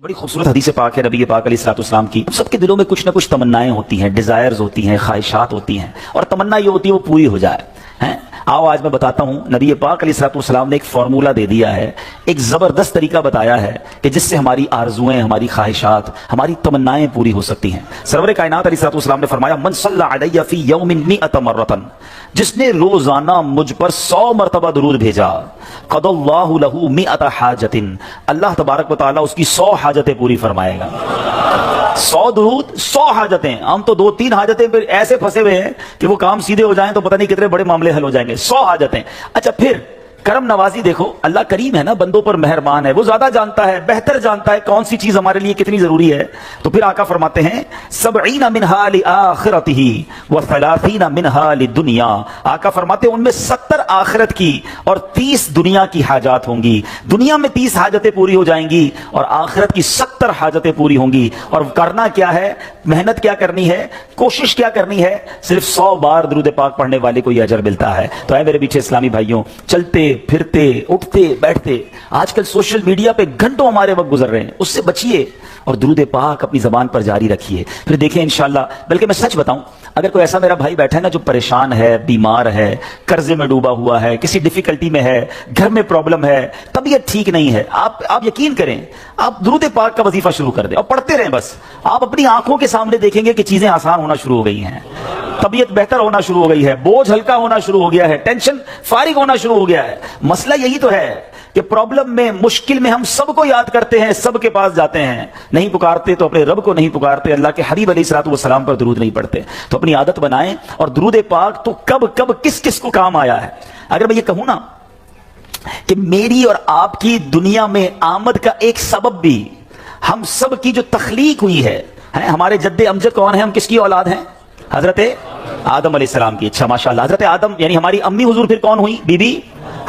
बड़ी खूबसूरत हदीस पाक है नबी पाक अलैहिस्सलाम की। सबके दिलों में कुछ ना कुछ तमन्नाएं होती हैं, डिजायर्स होती हैं, ख्वाहिशात होती हैं, और तमन्ना ये होती है वो पूरी हो जाए। हैं? आओ आज मैं बताता हूँ, नबी पाक अलैहिस्सलाम ने एक फार्मूला दे दिया है, एक जबरदस्त तरीका बताया है कि जिससे हमारी आरजुएं, हमारी ख्वाहिशात, हमारी तमन्नाएं पूरी हो सकती हैं। सरवर कायनात अलैहिस्सलाम ने फरमाया, मन सल्ला अलैया फी यौमिन मिअत मर्रतन, जिसने रोजाना मुझ पर 100 मरतबा दुरूद भेजा, क़दल्लाहु लहू मिअत हाजतिन, अल्लाह तबारक व तआला उसकी 100 हाजतें पूरी फरमाएगा। 100 दुरूद 100 हाजतें। हम तो 2-3 हाजतें पर ऐसे फंसे हुए हैं कि वो काम सीधे हो जाएं तो पता नहीं कितने बड़े मामले हल हो जाएंगे। 100 हाजतें। अच्छा, फिर करम नवाजी देखो, अल्लाह करीम है ना, बंदों पर मेहरबान है, वो ज्यादा जानता है, बेहतर जानता है कौन सी चीज हमारे लिए कितनी जरूरी है। तो फिर आका फरमाते हैं, 70 मिनहा लिआखिरतिही व 30 मिनहा लिदुनिया। आका फरमाते हैं उनमें 70 आखिरत की और 30 दुनिया की हाजात होंगी। दुनिया में 30 हाजतें पूरी हो जाएंगी और आखिरत की 70 हाजतें पूरी होंगी। और करना क्या है, मेहनत क्या करनी है, कोशिश क्या करनी है, सिर्फ 100 बार दुरूद पाक पढ़ने वाले को यह अजर मिलता है। तो है मेरे पीछे इस्लामी भाइयों, चलते फिरते उठते बैठते आजकल सोशल मीडिया पे घंटों हमारे वक्त गुजर रहे हैं, उससे बचिए और दुरूद पाक अपनी जबान पर जारी रखिए। फिर देखें इंशाअल्लाह। बल्कि मैं सच बताऊं, अगर कोई ऐसा मेरा भाई बैठा है ना जो परेशान है, बीमार है, कर्जे में डूबा हुआ है, किसी डिफिकल्टी में है, घर में प्रॉब्लम है, तबीयत ठीक नहीं है, आप यकीन करें, आप दुरूद पाक का वजीफा शुरू कर दें और पढ़ते रहें। बस आप अपनी आंखों के सामने देखेंगे कि चीजें आसान होना शुरू हो गई हैं, तबीयत बेहतर होना शुरू हो गई है, बोझ हल्का होना शुरू हो गया है, टेंशन फारिग होना शुरू हो गया है। मसला यही तो है कि प्रॉब्लम में, मुश्किल में हम सबको याद करते हैं, सबके पास जाते हैं, नहीं पुकारते तो अपने रब को नहीं पुकारते, अल्लाह के हबीब अलैहिस्सलाम पर दुरूद नहीं पढ़ते। तो अपनी आदत बनाएं। और दुरूद पाक तो कब कब किस किस को काम आया है। अगर मैं ये कहूं ना कि मेरी और आपकी दुनिया में आमद का एक सबब भी हम सब की जो तख्लीक हुई है, हमारे जद्दे अमजद कौन है, हम किसकी औलाद हैं, हजरत आदम अलैहिस्सलाम की। अच्छा माशाल्लाह, हजरत आदम यानी हमारी अम्मी हुजूर फिर कौन हुई, बीबी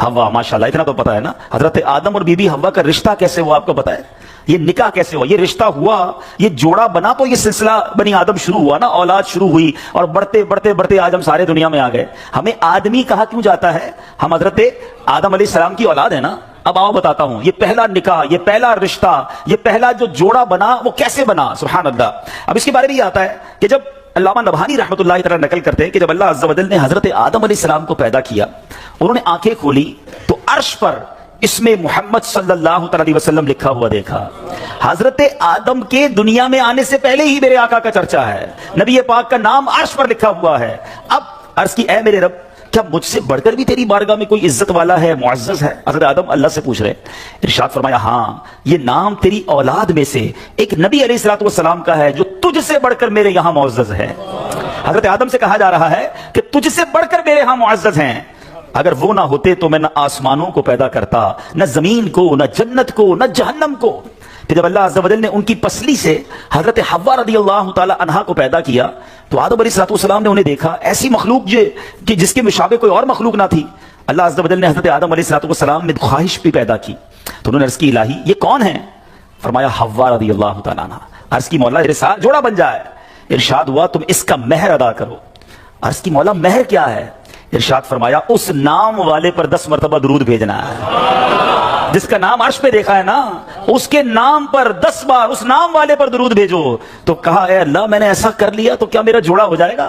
हव्वा। माशाल्लाह, इतना तो पता है ना। हजरत आदम और बीबी हव्वा का रिश्ता कैसे हुआ आपको पता है, ये निकाह कैसे हुआ, ये रिश्ता हुआ, ये जोड़ा बना तो ये सिलसिला बनी आदम शुरू हुआ ना, औलाद शुरू हुई। और बढ़ते बढ़ते बढ़ते आज हम सारे दुनिया में आ गए। हमें आदमी कहा क्यों जाता है, हम हजरत आदम अलैहिस्सलाम की औलाद है ना। अब आओ बताता हूं, ये पहला निकाह, ये पहला रिश्ता, ये पहला जो जोड़ा बना वो कैसे बना, सुभान अल्लाह। अब इसके बारे में ये आता है कि जब अल्लामा नबहानी रहमतुल्लाह तरह नकल करते हैं कि जब अल्लाह अज़्ज़ा वजल ने हजरत आदम अलैहिस्सलाम को पैदा किया, उन्होंने आंखें खोली तो अर्श पर इसमें मोहम्मद सल्लल्लाहु अलैहि वसल्लम लिखा हुआ देखा। हजरत आदम के दुनिया में आने से पहले ही मेरे आका का चर्चा है, नबी पाक का नाम अर्श पर लिखा हुआ है। अब अर्ज की, ऐ मेरे रब, क्या मुझसे बढ़कर भी तेरी बारगाह में कोई इज्जत वाला है, मुअज़्ज़ज़ है। हजरत आदम अल्लाह से पूछ रहे, इरशाद फरमाया, हाँ, ये नाम तेरी औलाद में से एक नबी अलैहिस्सलाम का है जो तुझसे बढ़कर मेरे यहां मुअज़्ज़ज़ है। हजरत आदम से कहा जा रहा है कि तुझसे बढ़कर मेरे यहां मुअज़्ज़ज़ हैं। अगर वो ना होते तो मैं न आसमानों को पैदा करता, न जमीन को, न जन्नत को, न जहन्नम को। फिर जब अल्लाह अज़्ज़ा वजल ने उनकी पसली से हजरत हव्वा रज़ियल्लाहु ताला अन्हा को पैदा किया तो आदम अलैहिस्सलाम ने उन्हें देखा, ऐसी मखलूक कि जिसके मुशाबे कोई और मखलूक ना थी। अल्लाह अज़्ज़ा वजल ने हजरत आदम अलैहिस्सलाम में ख्वाहिश भी पैदा की। तो उन्होंने अर्ज़ की, इलाही ये कौन है? फरमाया, हव्वा रज़ियल्लाहु ताला अन्हा। अर्ज़ की, मौला मेरे साथ जोड़ा बन जाए। इरशाद हुआ, तुम इसका महर अदा करो। अर्ज़ की, मौला महर क्या है? इरशाद फरमाया, उस नाम वाले पर 10 मरतबा दुरूद भेजना है, जिसका नाम अर्श पे देखा है ना, उसके नाम पर 10 बार उस नाम वाले पर दुरूद भेजो। तो कहा, ए अल्लाह, मैंने ऐसा कर लिया तो क्या मेरा जोड़ा हो जाएगा,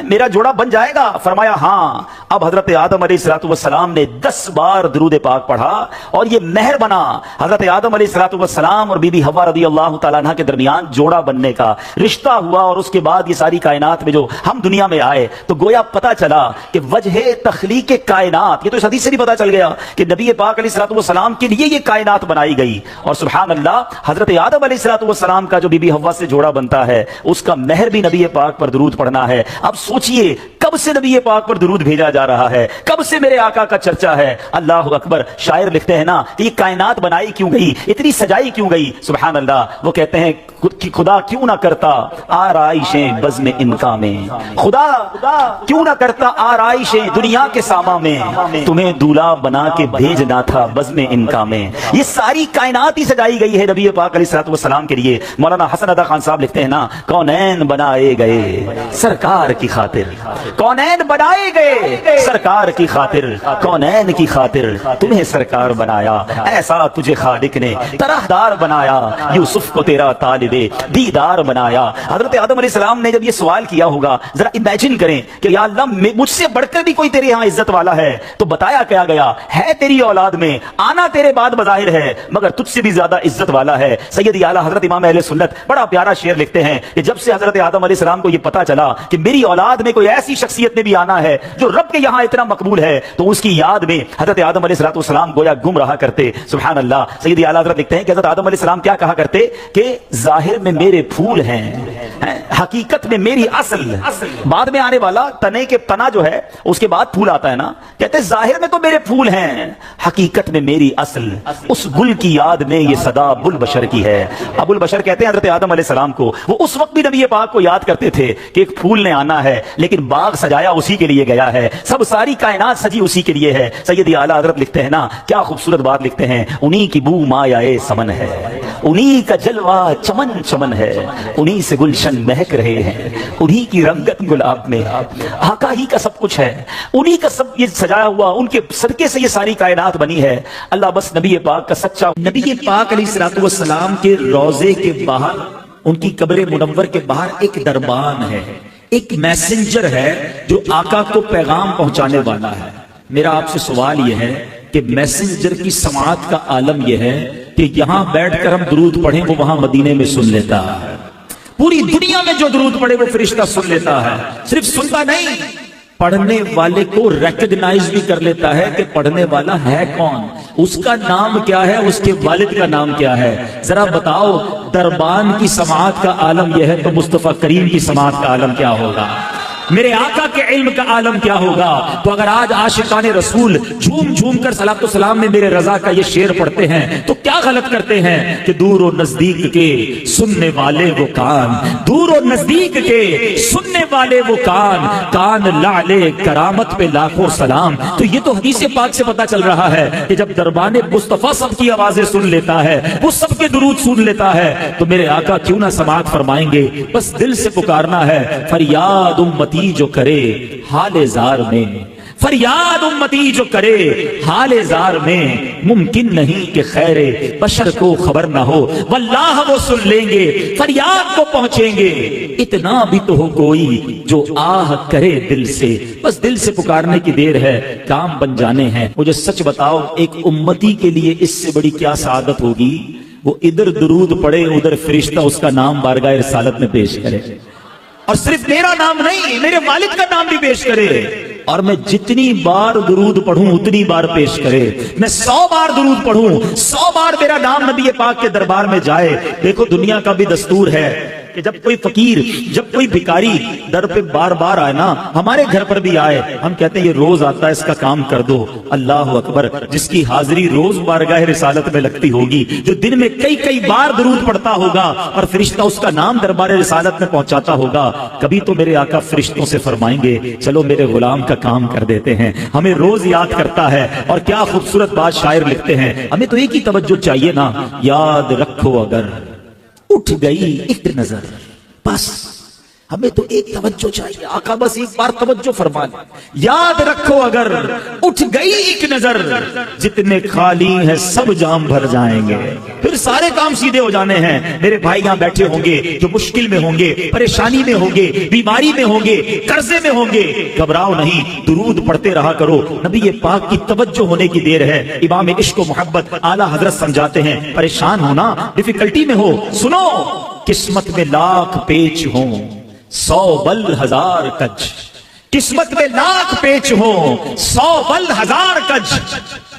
मेरा जोड़ा बन जाएगा? फरमाया, हाँ। अब हजरत आदम अलैहिस्सलाम ने 10 बार दुरूद पाक पढ़ा और ये महर बना हजरत आदम अलैहिस्सलाम और बीबी हव्वा रज़ियल्लाहु ताला अन्हा के दरमियान जोड़ा बनने का रिश्ता हुआ। और उसके बाद ये सारी कायनात में जो हम दुनिया में आए तो गोया पता चला कि वजह तख्लीक कायनात, ये तो इस हदीस से भी पता चल गया कि नबी पाक अलैहिस्सलाम के लिए ये कायनात बनाई गई। और सुभान अल्लाह, हजरत आदम अलैहिस्सलाम का जो बीबी हव्वा से जोड़ा बनता है उसका महर भी नबी पाक पर दुरूद पढ़ना है। अब सोचिए, कब से नबी पाक पर दुरूद भेजा जा रहा है, कब से मेरे आका का चर्चा है। अल्लाह अकबर। शायर लिखते हैं ना कि ये कायनात बनाई क्यों गई, इतनी सजाई क्यों गई, सुभान अल्लाह। वो कहते हैं कि खुदा क्यों ना करता आराइशें बज़्म इनका में, खुदा क्यों ना करता आराइशें दुनिया के सामा में, तुम्हें दूल्हा बना के भेजना था बज़्म इनका में। ये सारी कायनात ही सजाई गई है नबी पाक अलैहिस्सलाम के लिए। मौलाना हसन अदा खान साहब लिखते हैं ना, कौनैन बनाए गए सरकार की खातिर, कौनैन बनाए गए सरकार की खातिर, कौनैन की खातिर तुम्हें सरकार बनाया, ऐसा तुझे खालिक ने तरहदार बनाया, यूसुफ को तेरा तालिबे दीदार बनाया। हजरत आदम अलैहिस्सलाम ने जब ये सवाल किया होगा, जरा इमेजिन करें कि या अल्लाह मुझसे बढ़कर भी कोई तेरे यहाँ इज्जत वाला है, तो बताया क्या गया है तेरी औलाद में आना तेरे बाद बज़ाहिर है, मगर तुझसे भी ज्यादा इज्जत वाला है। सैयद आला हजरत इमाम अहले सुन्नत बड़ा प्यारा शेर लिखते हैं कि जब से हजरत आदम अलैहिस्सलाम को ये पता चला कि मेरी औलाद में कोई ऐसी शख्सियत ने भी आना है जो रब के यहाँ इतना मकबूल है, तो उसकी याद में हजरत आदम अलैहिस्सलाम गोया गुम रहा करते। सुभान अल्लाह। सैयद आला हजरत लिखते हैं कि हजरत आदम अलैहिस्सलाम क्या कहा करते कि जाहिर में मेरे फूल हैं, हकीकत में मेरी असल। बाद में आने वाला तने के तना जो है उसके बाद फूल आता है ना, कहते हैं जाहिर में तो मेरे फूल हैं, हकीकत में मेरी असल। उस गुल की याद में ये सदा अबुल बशर की है। अबुल बशर कहते हैं हजरत आदम अलैहिस्सलाम को, वो उस वक्त भी नबी पाक को याद करते थे कि एक फूल ने आना है, लेकिन बाग सजाया उसी के लिए गया है, सब सारी कायनात सजी उसी के लिए है। सैयद आला हजरत लिखते हैं ना, क्या खूबसूरत बात लिखते हैं, उन्हीं की बू मायाए समन है, उन्हीं का जलवा चमन चमन है, उन्हीं से गुलशन महक रहे हैं, उन्हीं की रंगत गुलाब में, आका ही का सब कुछ है, उन्हीं का सब ये सजाया हुआ, उनके सदके से ये सारी कायनात बनी है। अल्लाह बस नबी पाक का सच्चा, नबी पाक अलैहिस्सलाम के रोजे के बाहर, उनकी कब्र मुनव्वर के बाहर एक दरबान है, एक मैसेंजर है जो आका को पैगाम पहुंचाने वाला है। मेरा आपसे सवाल यह है कि मैसेंजर की समाअत का आलम यह है कि यहां बैठकर हम दुरूद पढ़ें, वो वहां मदीने में सुन लेता है। पूरी दुनिया में जो दुरूद पढ़े वो फरिश्ता सुन लेता है। सिर्फ सुनता नहीं, पढ़ने वाले को रिकॉग्नाइज भी कर लेता है कि पढ़ने वाला है कौन, उसका नाम क्या है, उसके वालिद का नाम क्या है। जरा बताओ, दरबान की समाअत का आलम यह है तो मुस्तफा करीम की समाअत का आलम क्या होगा, मेरे आका के इल्म का आलम क्या होगा। तो अगर आज आशिकाने रसूल झूम झूम कर सलातो सलाम में मेरे रजा का ये शेर पढ़ते हैं तो क्या गलत करते हैं कि दूर और नजदीक के सुनने वाले वो कान, दूर और नजदीक के सुनने वाले वो कान, कान लाले करामत पे लाखों सलाम। तो ये तो हदीस पाक से पता चल रहा है कि जब दरबाने मुस्तफा सबकी आवाजें सुन लेता है, वो सबके दुरूद सुन लेता है, तो मेरे आका क्यों ना समाअत फरमाएंगे। बस दिल से पुकारना है, फरियाद उम्मती जो करे हाले जार में, फरियाद उम्मती जो करे हाले जार में, मुमकिन नहीं कि खैरे बशर को खबर ना हो, वल्लाह वो सुन लेंगे, फरियाद को पहुंचेंगे। इतना भी तो हो कोई जो आह करे दिल से, बस दिल से पुकारने की देर है, काम बन जाने हैं। मुझे सच बताओ, एक उम्मती के लिए इससे बड़ी क्या सादत होगी, वो इधर दुरूद पढ़े, उधर फरिश्ता उसका नाम बारगाह रिसालत में पेश करे, और सिर्फ मेरा नाम नहीं, मेरे वालिद का नाम भी पेश करे। और मैं जितनी बार दुरूद पढ़ूं उतनी बार पेश करे। मैं 100 बार दुरूद पढ़ूं, 100 बार मेरा नाम नबी पाक के दरबार में जाए। देखो, दुनिया का भी दस्तूर है कि जब कोई फकीर, जब कोई भिखारी दर पे बार बार आए ना, हमारे घर पर भी आए, हम कहते हैं ये रोज आता है, इसका काम कर दो। अल्लाह अकबर, जिसकी हाजिरी रोज बारगाह रिसालत में लगती होगी, जो दिन में कई कई बार दुरूद पढ़ता होगा और फरिश्ता उसका नाम दरबार रिसालत में पहुंचाता होगा, कभी तो मेरे आका फरिश्तों से फरमाएंगे चलो मेरे गुलाम का काम कर देते हैं। हमें रोज याद करता है। और क्या खूबसूरत बात शायर लिखते हैं, हमें तो एक ही तवज्जो चाहिए ना, याद रखो अगर उठ गई एक नजर, बस हमें तो एक तवज्जो चाहिए। आका बस एक बार तवज्जो फरमा ले, याद रखो अगर उठ गई एक नजर, जितने खाली हैं सब जाम भर जाएंगे, फिर सारे काम सीधे हो जाने हैं। मेरे भाई यहाँ बैठे होंगे जो मुश्किल में होंगे, परेशानी में होंगे, बीमारी में होंगे, कर्जे में होंगे, घबराओ नहीं, दुरूद पढ़ते रहा करो। नबी पाक की तवज्जो होने की देर है। इमाम इश्क व मोहब्बत आला हजरत समझाते हैं, परेशान होना, डिफिकल्टी में हो, सुनो, किस्मत में लाख पेच हो, 100 बल 1000 कज, किस्मत में लाख पेच हो, 100 बल 1000 कज।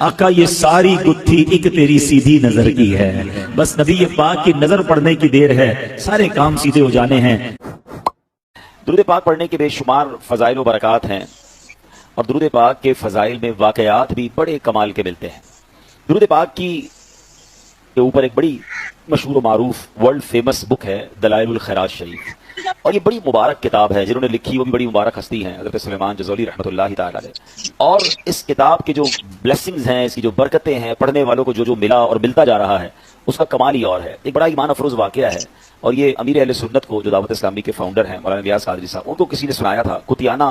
आका ये सारी गुत्थी एक तेरी सीधी नजर की है। बस नबी पाक की नजर पड़ने की देर है, सारे काम सीधे हो जाने हैं। दुरूद पाक पढ़ने के बेशुमार फजाइल व बरकत हैं, और दुरूद पाक के फजाइल में वाकयात भी बड़े कमाल के मिलते हैं। दुरूद पाक की के ऊपर एक बड़ी मशहूर मारूफ वर्ल्ड फेमस बुक है दलाइलुल खैरात शरीफ, और ये बड़ी मुबारक किताब है। जिन्होंने लिखी वो भी बड़ी मुबारक हस्ती हैं, हज़रत सुलेमान जज़ोली रहमतुल्लाह तआला अलैह। और इस किताब के जो ब्लेसिंग्स हैं, इसकी जो बरकतें हैं, पढ़ने वालों को जो जो मिला और मिलता जा रहा है, उसका कमाल ही और है। एक बड़ा ईमान अफरोज वाक़या है, और ये अमीर अहले सुन्नत को, जो दावत इस्लामी के फाउंडर हैं मौलाना रियाज कादरी साहब, उनको किसी ने सुनाया था। कुतियाना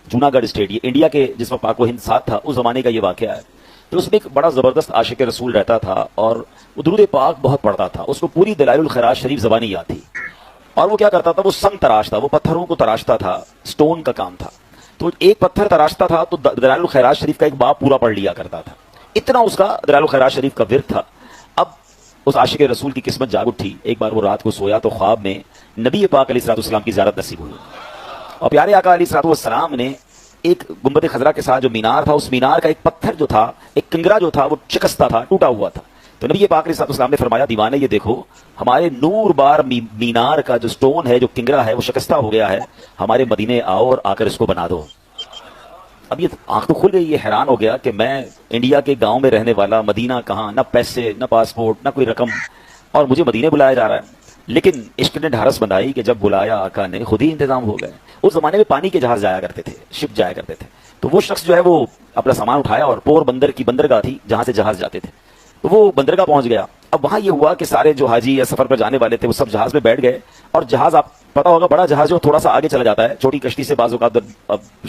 जूनागढ़ स्टेट, ये इंडिया के जिसमें पाक व हिंद साथ था उस जमाने का ये वाकया है। तो उसमें एक बड़ा जबरदस्त आशिक रसूल रहता था और वो दुरूद पाक बहुत पढ़ता था, उसको पूरी दलाइलुल खैरात शरीफ ज़बानी याद थी। और वो क्या करता था, वो संग तराशता, वो पत्थरों को तराशता था, स्टोन का काम था। तो एक पत्थर तराशता था तो दलाइलुल खैरात शरीफ का एक बाब पूरा पढ़ लिया करता था, इतना उसका दलाइलुल खैरात शरीफ का विर्द था। अब उस आशिक रसूल की किस्मत जाग उठी, एक बार वो रात को सोया तो ख्वाब में नबी पाक अलैहिस्सलाम की ज़ियारत नसीब हुई और प्यारे आका अलैहिस्सलाम ने एक गुंबद खजरा के साथ जो मीनार था, उस मीनार का एक पत्थर जो था, एक किंगरा जो था, वो शिकस्ता था, टूटा हुआ था। तो नबी पाक अलैहिस्सलाम ने फरमाया, दीवाने ये देखो, हमारे नूर बार मीनार का जो स्टोन है, जो किंगरा है, वो शिकस्ता हो गया है, हमारे मदीने आओ और आकर इसको बना दो। अब ये आंख तो खुल गई, ये हैरान हो गया कि मैं इंडिया के गांव में रहने वाला, मदीना कहाँ, ना पैसे, ना पासपोर्ट, ना कोई रकम, और मुझे मदीने बुलाया जा रहा है। लेकिन इश्क ने ढारस बंधाई कि जब बुलाया आका ने, खुद ही इंतजाम हो गए। उस जमाने में पानी के जहाज जाया करते थे, शिप जाया करते थे। तो वो शख्स जो है वो अपना सामान उठाया और पोर बंदर की बंदरगाह थी जहां से जहाज जाते थे, तो वो बंदरगाह पहुंच गया। अब वहां ये हुआ कि सारे जो हाजी या सफर पर जाने वाले थे वो सब जहाज में बैठ गए, और जहाज, आप पता होगा बड़ा जहाज जो थोड़ा सा आगे चला जाता है, छोटी कश्ती से बाजू का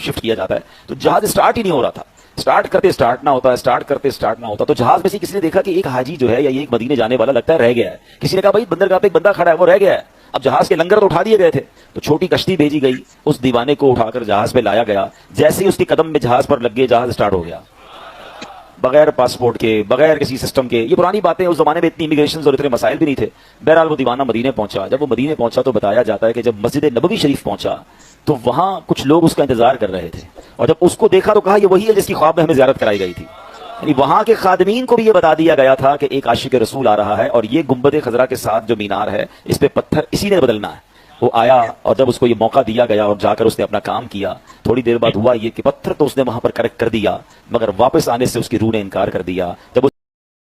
शिफ्ट किया जाता है, तो जहाज स्टार्ट ही नहीं हो रहा था। स्टार्ट करते स्टार्ट ना होता, स्टार्ट करते स्टार्ट ना होता। तो जहाज में से किसी ने देखा कि एक हाजी जो है या एक मदीने जाने वाला लगता है रह गया है। किसी ने कहा भाई बंदरगाह पे एक बंदा खड़ा है, वो रह गया है। अब जहाज के लंगर तो उठा दिए गए थे, तो छोटी कश्ती भेजी गई, उस दीवाने को उठाकर जहाज पे लाया गया। जैसे ही उसके कदम में जहाज पर लग गए, जहाज स्टार्ट हो गया, बगैर पासपोर्ट के, बगैर किसी सिस्टम के। ये पुरानी बातें, उस जमाने में इतनी इमिग्रेशन और इतने मसाइल भी नहीं थे। बहरहाल वो दीवाना मदीने पहुंचा। जब वो मदीने पहुंचा तो बताया जाता है कि जब मस्जिद नबवी शरीफ पहुंचा तो वहां कुछ लोग उसका इंतजार कर रहे थे, और जब उसको देखा तो कहा ये वही है जिसकी ख्वाब में हमें ज़ियारत कराई गई थी। यानी वहां के खादमीन को भी ये बता दिया गया था कि एक आशिक रसूल आ रहा है, और ये गुंबद खजरा के साथ जो मीनार है, इस पे पत्थर इसी ने बदलना है। वो आया, और जब उसको ये मौका दिया गया और जाकर उसने अपना काम किया, थोड़ी देर बाद हुआ ये कि पत्थर तो उसने वहां पर करेक्ट कर दिया, मगर वापस आने से उसकी रूह ने इनकार कर दिया। जब